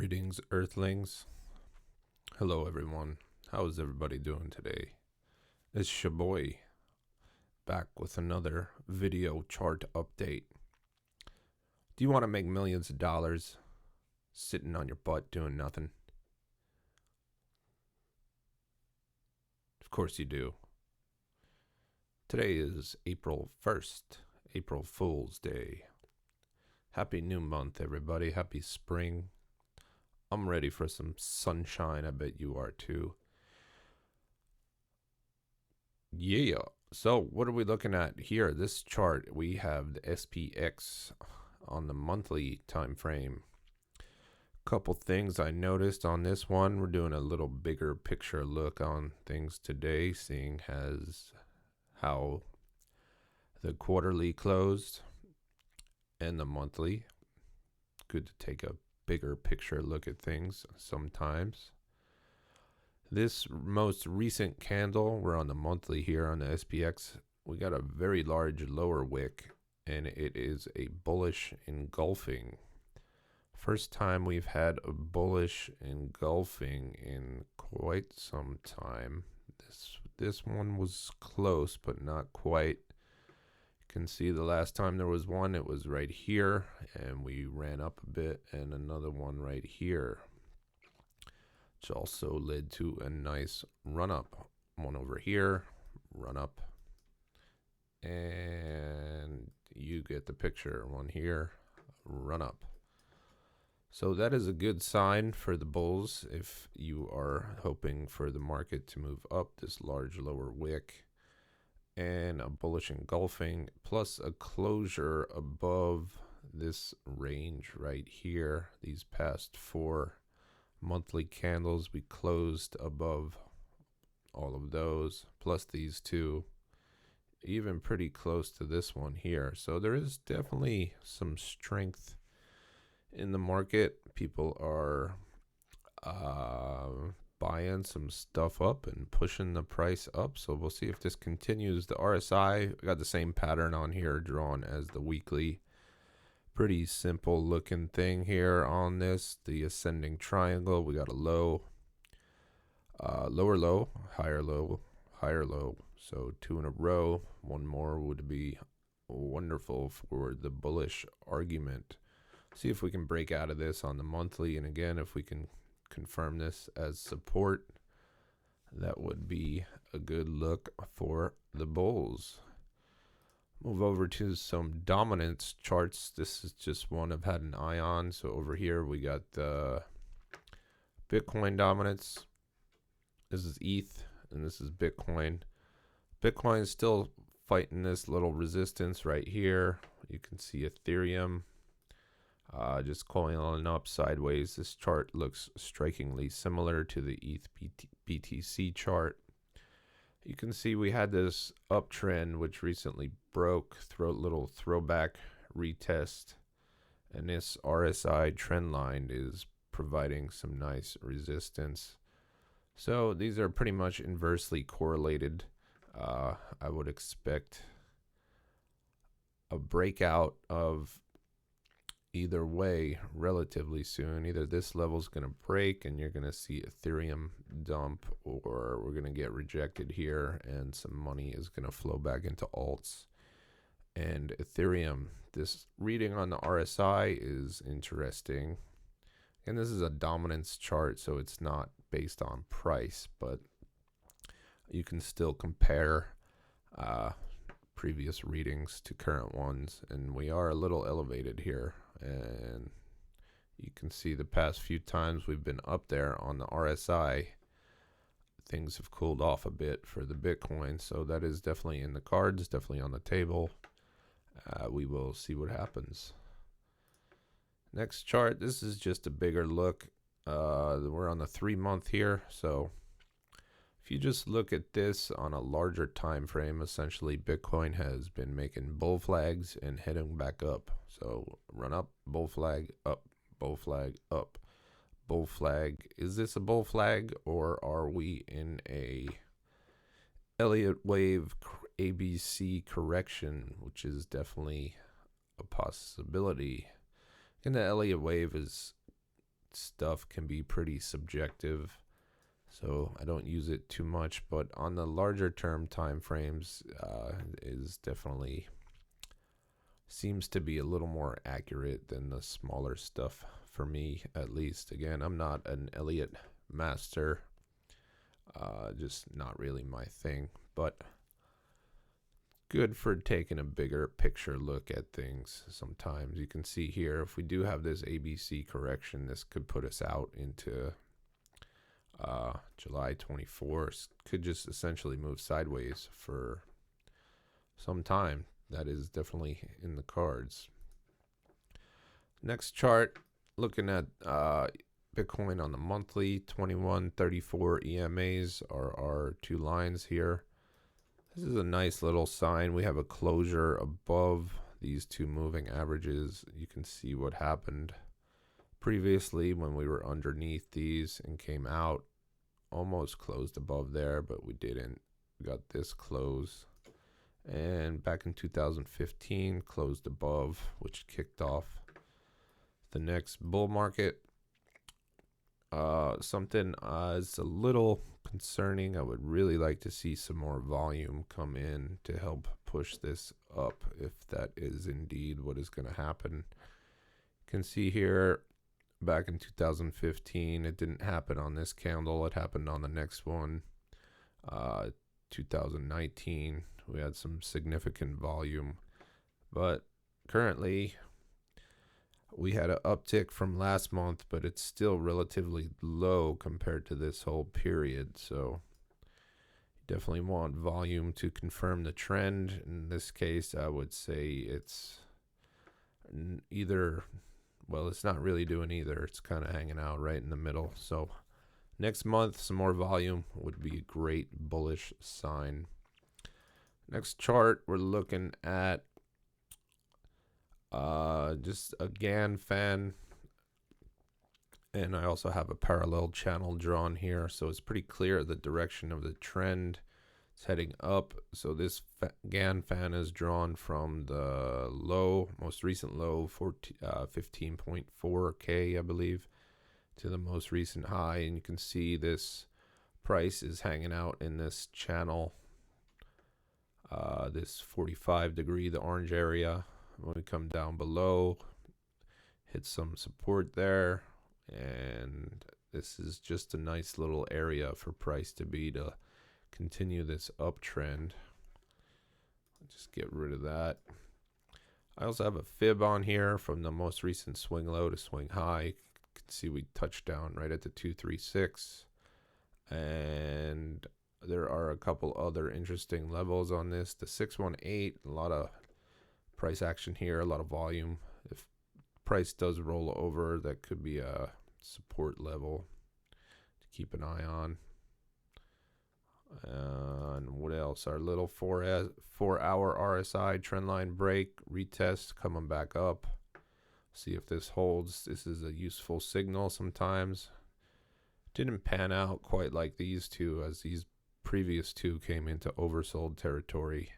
Greetings, Earthlings. Hello, everyone. How is everybody doing today? It's your boy back with another video chart update. Do you want to make millions of dollars sitting on your butt doing nothing? Of course you do. Today is April 1st, April Fool's Day. Happy new month, everybody. Happy spring. I'm ready for some sunshine. I bet you are too. Yeah. So what are we looking at here? This chart, we have the SPX on the monthly time frame. Couple things I noticed on this one. We're doing a little bigger picture look on things today, seeing as how the quarterly closed and the monthly. Good to take a bigger picture look at things sometimes. This most recent candle, we're on the monthly here on the SPX, we got a very large lower wick, and it is a bullish engulfing. First time we've had a bullish engulfing in quite some time. This one was close, but not quite. You can see the last time there was one, it was right here, and we ran up a bit, and another one right here, which also led to a nice run up. One over here, run up, and you get the picture. One here, run up. So that is a good sign for the bulls if you are hoping for the market to move up. This large lower wick and a bullish engulfing plus a closure above this range right here. These past 4 monthly candles, we closed above all of those, plus these two, even pretty close to this one here. So there is definitely some strength in the market. People are buying some stuff up and pushing the price up. So we'll see if this continues. The RSI, we got the same pattern on here drawn as the weekly. Pretty simple looking thing here on this. The ascending triangle, we got a low, lower low, higher low, higher low. So 2 in a row. One more would be wonderful for the bullish argument. See if we can break out of this on the monthly, and again, if we can confirm this as support, that would be a good look for the bulls. Move over to some dominance charts. This is just one I've had an eye on. So over here we got the Bitcoin dominance. This is ETH and this is Bitcoin. Bitcoin is still fighting this little resistance right here. You can see Ethereum just coiling up sideways. This chart looks strikingly similar to the ETH BTC chart. You can see we had this uptrend which recently broke, little throwback retest, and this RSI trend line is providing some nice resistance. So these are pretty much inversely correlated. I would expect a breakout of either way relatively soon. Either this level is going to break and you're going to see Ethereum dump, or we're going to get rejected here and some money is going to flow back into alts and Ethereum. This reading on the RSI is interesting, and this is a dominance chart, so it's not based on price, but you can still compare previous readings to current ones, and we are a little elevated here. And you can see the past few times we've been up there on the RSI, things have cooled off a bit for the Bitcoin. So that is definitely in the cards, definitely on the table. We will see what happens. Next chart, this is just a bigger look. We're on the 3-month here. So if you just look at this on a larger time frame, essentially Bitcoin has been making bull flags and heading back up. So run up, bull flag, up, bull flag, up, bull flag. Is this a bull flag, or are we in a Elliott wave ABC correction, which is definitely a possibility? And the Elliott wave is stuff can be pretty subjective, so I don't use it too much. But on the larger term time frames, is definitely seems to be a little more accurate than the smaller stuff for me, at least. Again, I'm not an Elliott master, just not really my thing, but good for taking a bigger picture look at things. Sometimes you can see here, if we do have this ABC correction, this could put us out into July 24th. Could just essentially move sideways for some time. That is definitely in the cards. Next chart, looking at Bitcoin on the monthly, 2134 EMAs are our two lines here. This is a nice little sign. We have a closure above these two moving averages. You can see what happened previously when we were underneath these and came out, almost closed above there, but we didn't. We got this close. And back in 2015, closed above, which kicked off the next bull market. Something is a little concerning. I would really like to see some more volume come in to help push this up, if that is indeed what is going to happen. You can see here, back in 2015, it didn't happen on this candle. It happened on the next one. 2019, we had some significant volume, but currently we had an uptick from last month, but it's still relatively low compared to this whole period. So you definitely want volume to confirm the trend. In this case, I would say it's either, well, it's not really doing either. It's kind of hanging out right in the middle. So next month, some more volume would be a great bullish sign. Next chart, we're looking at just a Gann fan, and I also have a parallel channel drawn here, so it's pretty clear the direction of the trend. It's heading up. So this Gann fan is drawn from the low, most recent low, 15.4K, I believe, to the most recent high, and you can see this price is hanging out in this channel, this 45 degree, the orange area. When we come down below, hit some support there, and this is just a nice little area for price to be to continue this uptrend. Just get rid of that. I also have a fib on here from the most recent swing low to swing high. You can see we touched down right at the 236, and there are a couple other interesting levels on this. The 618, a lot of price action here, a lot of volume. If price does roll over, that could be a support level to keep an eye on. And what else? Our little 4-hour RSI trendline break, retest, coming back up. See if this holds. This is a useful signal sometimes. Didn't pan out quite like these two, as these previous two came into oversold territory,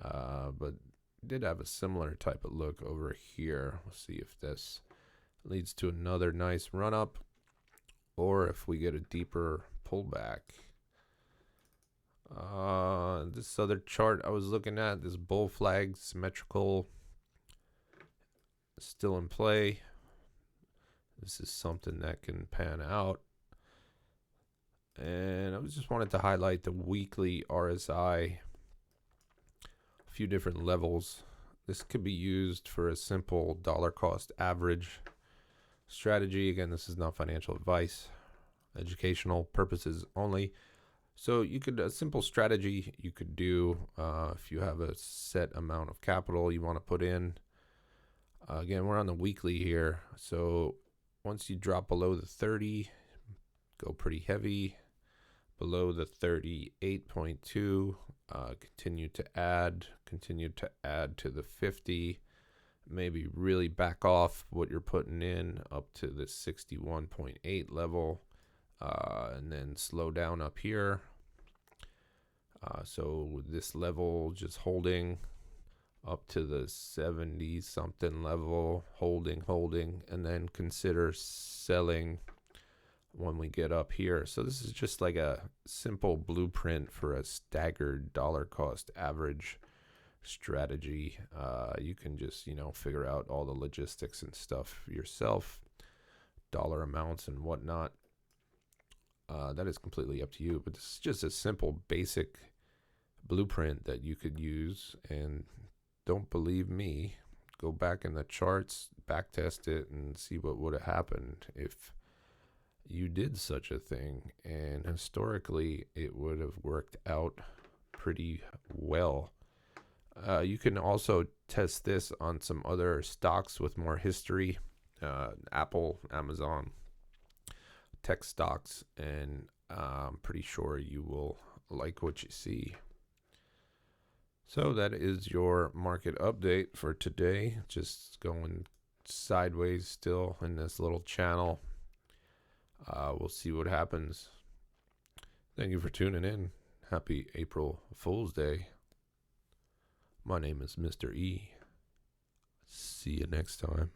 but did have a similar type of look over here. We'll see if this leads to another nice run up, or if we get a deeper pullback. This other chart I was looking at, this bull flag symmetrical, still in play. This is something that can pan out. And I just wanted to highlight the weekly RSI, a few different levels. This could be used for a simple dollar cost average strategy. Again, this is not financial advice, educational purposes only. So you could, a simple strategy you could do if you have a set amount of capital you want to put in. Again, we're on the weekly here. So once you drop below the 30, go pretty heavy. Below the 38.2, continue to add to the 50, maybe really back off what you're putting in up to the 61.8 level, and then slow down up here. So this level just holding up to the 70 something level, holding, and then consider selling when we get up here. So this is just like a simple blueprint for a staggered dollar cost average strategy. You can just, figure out all the logistics and stuff yourself, dollar amounts and whatnot. That is completely up to you, but this is just a simple basic blueprint that you could use. And don't believe me, go back in the charts, back test it, and see what would have happened if you did such a thing. And historically, it would have worked out pretty well. You can also test this on some other stocks with more history, Apple, Amazon, tech stocks, and I'm pretty sure you will like what you see. So that is your market update for today. Just going sideways still in this little channel. We'll see what happens. Thank you for tuning in. Happy April Fool's Day. My name is Mr. E. See you next time.